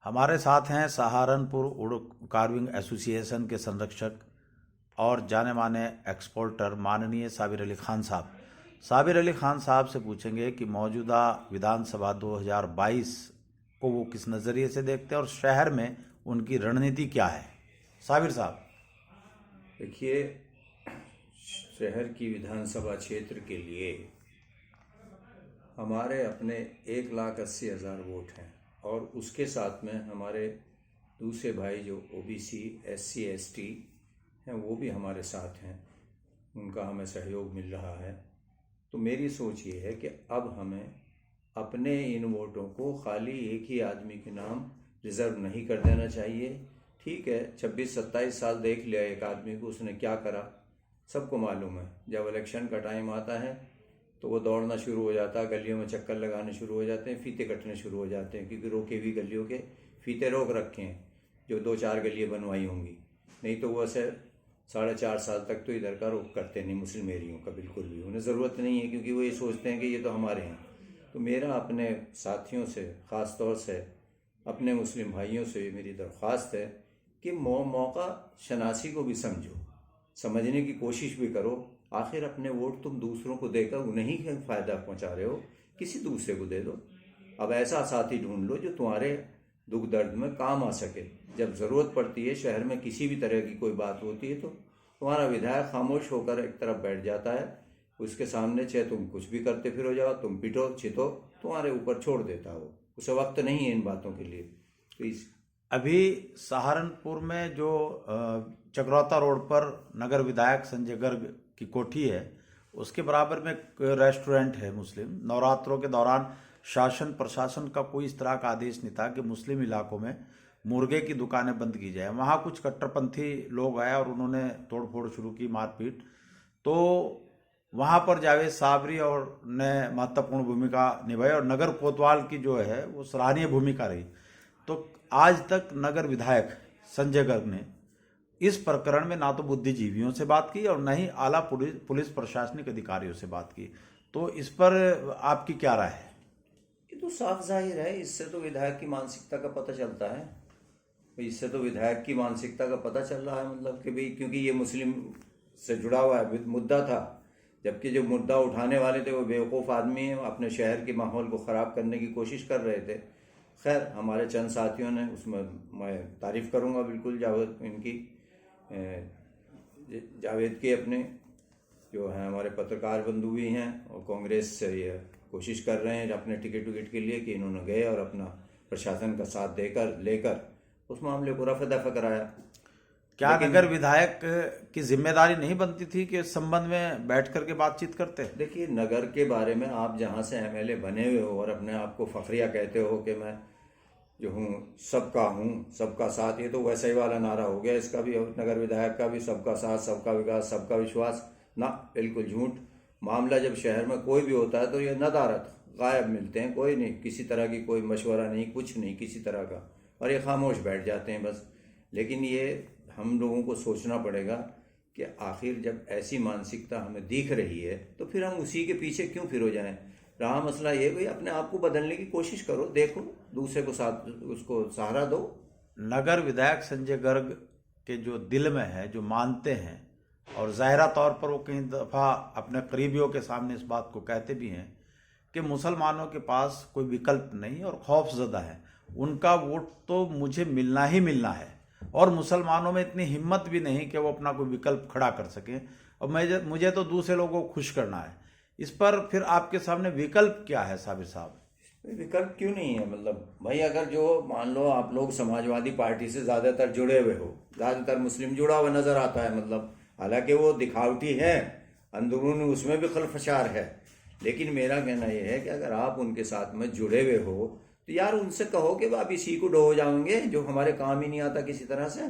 हमारे साथ हैं सहारनपुर वुड कार्विंग एसोसिएशन के संरक्षक और जाने माने एक्सपोर्टर माननीय साबिर अली खान साहब। साबिर अली खान साहब से पूछेंगे कि मौजूदा विधानसभा 2022 को वो किस नज़रिए से देखते हैं और शहर में उनकी रणनीति क्या है। साबिर साहब। देखिए, शहर की विधानसभा क्षेत्र के लिए हमारे अपने 1,80,000 वोट हैं और उसके साथ में हमारे दूसरे भाई जो ओबीसी SC ST हैं वो भी हमारे साथ हैं, उनका हमें सहयोग मिल रहा है। तो मेरी सोच ये है कि अब हमें अपने इन वोटों को खाली एक ही आदमी के नाम रिज़र्व नहीं कर देना चाहिए। ठीक है, 26-27 साल देख लिया एक आदमी को, उसने क्या करा सबको मालूम है। जब इलेक्शन का टाइम आता है तो वो दौड़ना शुरू हो जाता है, गलियों में चक्कर लगाने शुरू हो जाते हैं, फीते कटने शुरू हो जाते हैं, क्योंकि रोके हुई गलियों के फीते रोक रखे हैं जो 2-4 गलियाँ बनवाई होंगी। नहीं तो वो ऐसे 4.5 साल तक तो इधर का रोक करते नहीं मुस्लिम एरियों का, बिल्कुल भी उन्हें ज़रूरत नहीं है, क्योंकि वो ये सोचते हैं कि ये तो हमारे हैं। तो मेरा अपने साथियों से, ख़ास तौर से अपने मुस्लिम भाइयों से मेरी दरख्वास्त है कि मौका शनासी को भी समझो, समझने की कोशिश भी करो। आखिर अपने वोट तुम दूसरों को देकर उन्हीं को फ़ायदा पहुंचा रहे हो, किसी दूसरे को दे दो। अब ऐसा साथी ढूंढ लो जो तुम्हारे दुख दर्द में काम आ सके। जब ज़रूरत पड़ती है, शहर में किसी भी तरह की कोई बात होती है, तो तुम्हारा विधायक खामोश होकर एक तरफ बैठ जाता है, उसके सामने चाहे तुम कुछ भी करते फिर हो जाओ, तुम पिटो छितो, तुम्हारे ऊपर छोड़ देता हो। उसे वक्त नहीं है इन बातों के लिए। तो इस अभी सहारनपुर में जो चकरौता रोड पर नगर विधायक संजय गर्ग की कोठी है, उसके बराबर में एक रेस्टोरेंट है मुस्लिम। नवरात्रों के दौरान शासन प्रशासन का कोई इस तरह का आदेश नहीं था कि मुस्लिम इलाकों में मुर्गे की दुकानें बंद की जाए। वहाँ कुछ कट्टरपंथी लोग आए और उन्होंने तोड़फोड़ शुरू की, मारपीट। तो वहाँ पर जावेद साबरी और ने महत्वपूर्ण भूमिका निभाई और नगर कोतवाल की जो है वो सराहनीय भूमिका रही। तो आज तक नगर विधायक संजय गर्ग ने इस प्रकरण में ना तो बुद्धिजीवियों से बात की और न ही आला पुलिस प्रशासनिक अधिकारियों से बात की। तो इस पर आपकी क्या राय है? ये तो साफ जाहिर है, इससे तो विधायक की मानसिकता का पता चलता है। इससे तो विधायक की मानसिकता का पता चल रहा है, मतलब कि भाई, क्योंकि ये मुस्लिम से जुड़ा हुआ है मुद्दा था, जबकि जो मुद्दा उठाने वाले थे वो बेवकूफ़ आदमी हैं, अपने शहर के माहौल को ख़राब करने की कोशिश कर रहे थे। खैर, हमारे चंद साथियों ने, उसमें मैं तारीफ़ करूंगा बिल्कुल जावेद के अपने जो हैं हमारे पत्रकार बंधु भी हैं, और कांग्रेस से ये कोशिश कर रहे हैं अपने टिकट के लिए कि इन्होंने गए और अपना प्रशासन का साथ लेकर उस मामले को रफ़ा दफ़ा कराया। क्या नगर विधायक की जिम्मेदारी नहीं बनती थी कि इस संबंध में बैठ करके बातचीत करते? देखिए, नगर के बारे में आप जहाँ से MLA बने हुए हो और अपने आप को फखरिया कहते हो कि मैं जो हूँ सबका साथ, ये तो वैसा ही वाला नारा हो गया इसका भी, नगर विधायक का भी, सबका साथ, सबका विकास, सबका विश्वास। ना, बिल्कुल झूठ। मामला जब शहर में कोई भी होता है तो ये नदारत, गायब मिलते हैं, कोई नहीं, किसी तरह की कोई मशवरा नहीं, कुछ नहीं किसी तरह का, और ये खामोश बैठ जाते हैं बस। लेकिन ये हम लोगों को सोचना पड़ेगा कि आखिर जब ऐसी मानसिकता हमें दिख रही है तो फिर हम उसी के पीछे क्यों फिर हो जाएं। रहा मसला ये, भाई अपने आप को बदलने की कोशिश करो, देखो, दूसरे को साथ, उसको सहारा दो। नगर विधायक संजय गर्ग के जो दिल में है, जो मानते हैं, और ज़ाहिरा तौर पर वो कई दफ़ा अपने करीबियों के सामने इस बात को कहते भी हैं कि मुसलमानों के पास कोई विकल्प नहीं और खौफजदा है, उनका वोट तो मुझे मिलना ही मिलना है, और मुसलमानों में इतनी हिम्मत भी नहीं कि वो अपना कोई विकल्प खड़ा कर सकें, और मुझे तो दूसरे लोगों को खुश करना है। इस पर फिर आपके सामने विकल्प क्या है साबिर साहब? विकल्प क्यों नहीं है? मतलब भाई, अगर जो मान लो आप लोग समाजवादी पार्टी से ज़्यादातर जुड़े हुए हो, ज़्यादातर मुस्लिम जुड़ा हुआ नज़र आता है, मतलब हालांकि वो दिखावटी है, अंदरूनी उसमें भी खलफशार है। लेकिन मेरा कहना यह है कि अगर आप उनके साथ में जुड़े हुए हो तो यार उनसे कहो कि आप इसी को डो जाओगे जो हमारे काम ही नहीं आता किसी तरह से,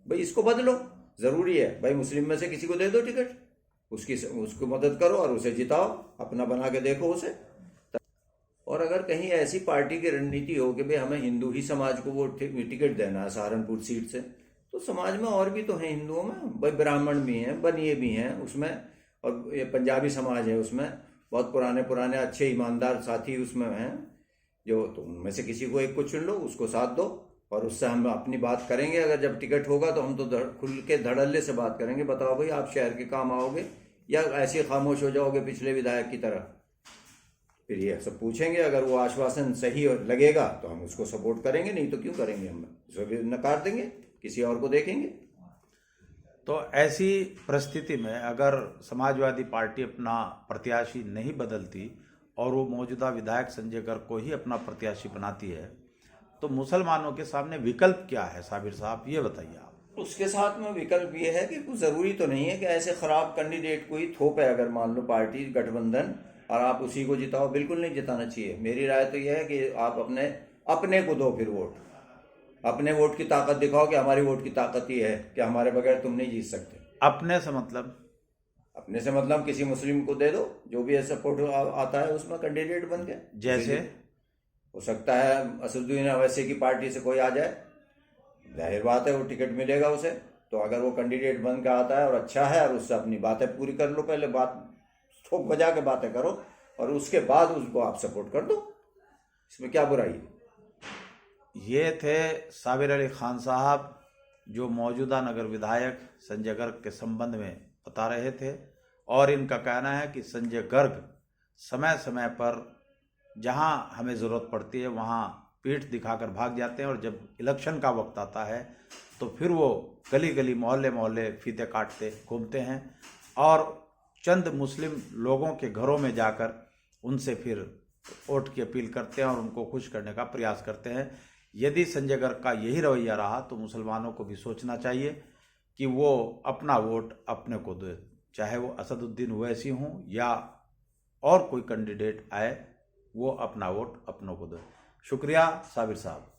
भाई इसको बदलो। ज़रूरी है भाई, मुस्लिम में से किसी को दे दो टिकट, उसको मदद करो और उसे जिताओ, अपना बना के देखो उसे। और अगर कहीं ऐसी पार्टी की रणनीति हो कि भाई हमें हिंदू ही समाज को वो टिकट देना है सहारनपुर सीट से, तो समाज में और भी तो हैं हिंदुओं में, भाई ब्राह्मण भी हैं, बनिए भी हैं उसमें, और ये पंजाबी समाज है उसमें, बहुत पुराने अच्छे ईमानदार साथी उसमें हैं, जो तो उनमें से किसी को एक को चुन लो, उसको साथ दो, और उससे हम अपनी बात करेंगे। अगर जब टिकट होगा तो हम तो खुल के धड़ल्ले से बात करेंगे, बताओ भाई आप शहर के काम आओगे या ऐसे ही खामोश हो जाओगे पिछले विधायक की तरह। फिर ये सब पूछेंगे, अगर वो आश्वासन सही लगेगा तो हम उसको सपोर्ट करेंगे, नहीं तो क्यों करेंगे, हम उसको नकार देंगे, किसी और को देखेंगे। तो ऐसी परिस्थिति में अगर समाजवादी पार्टी अपना प्रत्याशी नहीं बदलती और वो मौजूदा विधायक संजय गर्ग को ही अपना प्रत्याशी बनाती है, तो मुसलमानों के सामने विकल्प क्या है साबिर साहब, ये बताइए आप। उसके साथ में विकल्प ये है कि कुछ ज़रूरी तो नहीं है कि ऐसे खराब कैंडिडेट को ही थोपे। अगर मान लो पार्टी गठबंधन और आप उसी को जिताओ, बिल्कुल नहीं जिताना चाहिए। मेरी राय तो यह है कि आप अपने को दो फिर वोट, अपने वोट की ताकत दिखाओ कि हमारी वोट की ताकत ये है कि हमारे बगैर तुम नहीं जीत सकते। अपने से मतलब? अपने से मतलब किसी मुस्लिम को दे दो, जो भी सपोर्ट आता है उसमें कैंडिडेट बन के। जैसे हो सकता है असदुद्दीन अवैसी की पार्टी से कोई आ जाए, जाहिर बात है वो टिकट मिलेगा उसे, तो अगर वो कैंडिडेट बन के आता है और अच्छा है और उससे अपनी बातें पूरी कर लो, पहले बात ठोक बजा के बातें करो और उसके बाद उसको आप सपोर्ट कर दो, इसमें क्या बुराई है। ये थे साबिर अली खान साहब, जो मौजूदा नगर विधायक संजय गर्ग के संबंध में बता रहे थे। और इनका कहना है कि संजय गर्ग समय समय पर जहां हमें ज़रूरत पड़ती है वहां पीठ दिखाकर भाग जाते हैं, और जब इलेक्शन का वक्त आता है तो फिर वो गली गली मोहल्ले मोहल्ले फीते काटते घूमते हैं और चंद मुस्लिम लोगों के घरों में जाकर उनसे फिर वोट की अपील करते हैं और उनको खुश करने का प्रयास करते हैं। यदि संजय गर्ग का यही रवैया रहा तो मुसलमानों को भी सोचना चाहिए कि वो अपना वोट अपने को दे, चाहे वो असदुद्दीन ओवैसी हों या और कोई कैंडिडेट आए, वो अपना वोट अपनों को दे। शुक्रिया साबिर साहब।